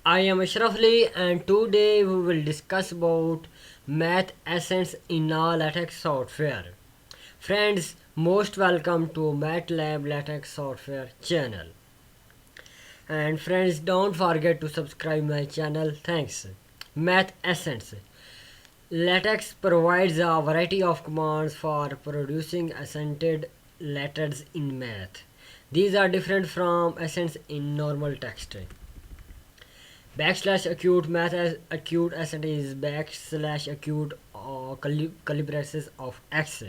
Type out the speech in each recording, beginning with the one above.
I am Ashrafli and today we will discuss about math essence in our LaTeX software. Friends, most welcome to MATLAB LaTeX software channel. And friends, don't forget to subscribe my channel. Thanks. Math essence. LaTeX provides a variety of commands for producing accented letters in math. These are different from accents in normal text. Backslash acute math as acute accent is backslash acute calibrations of x,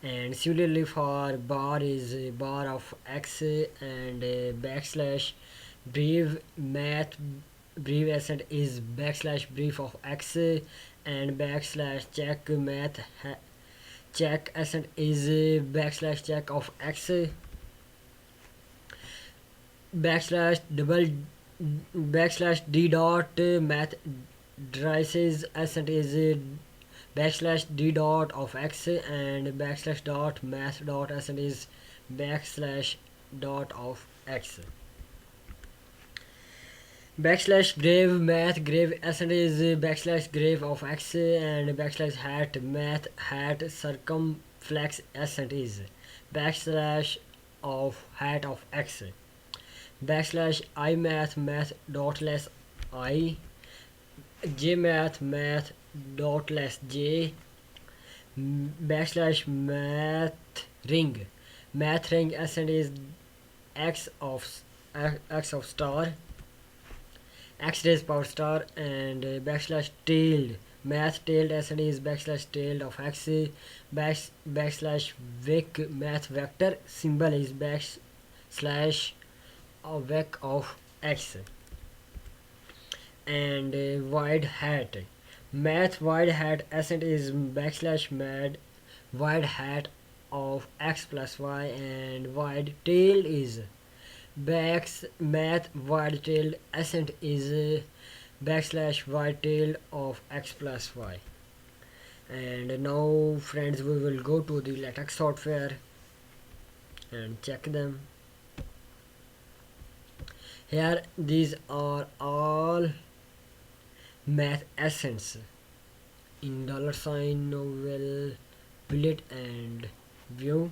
and similarly for bar is bar of x, and backslash brief math brief accent is backslash brief of x, and backslash check math check accent is backslash check of x, backslash double backslash d dot math traces accent is backslash d dot of x, and backslash dot math dot accent is backslash dot of x. Backslash grave math grave accent is backslash grave of x, and backslash hat math hat circumflex accent is backslash of hat of x, backslash I math math dot less I, j math math dot less j, backslash math ring accent is x of star x raised power star, and backslash tailed math tailed accent is backslash tailed of x, backslash vic math vector symbol is backslash a vec of x, and wide hat math wide hat accent is backslash mad wide hat of x plus y, and wide tail is backs math wide tailed accent is backslash wide tail of x plus y. And now friends, we will go to the LaTeX software and check them. Here these are all math essence in dollar sign novel bullet and view.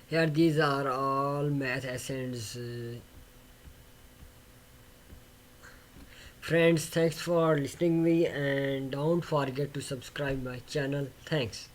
Here these are all math essence. Friends, thanks for listening me, and don't forget to subscribe my channel. Thanks.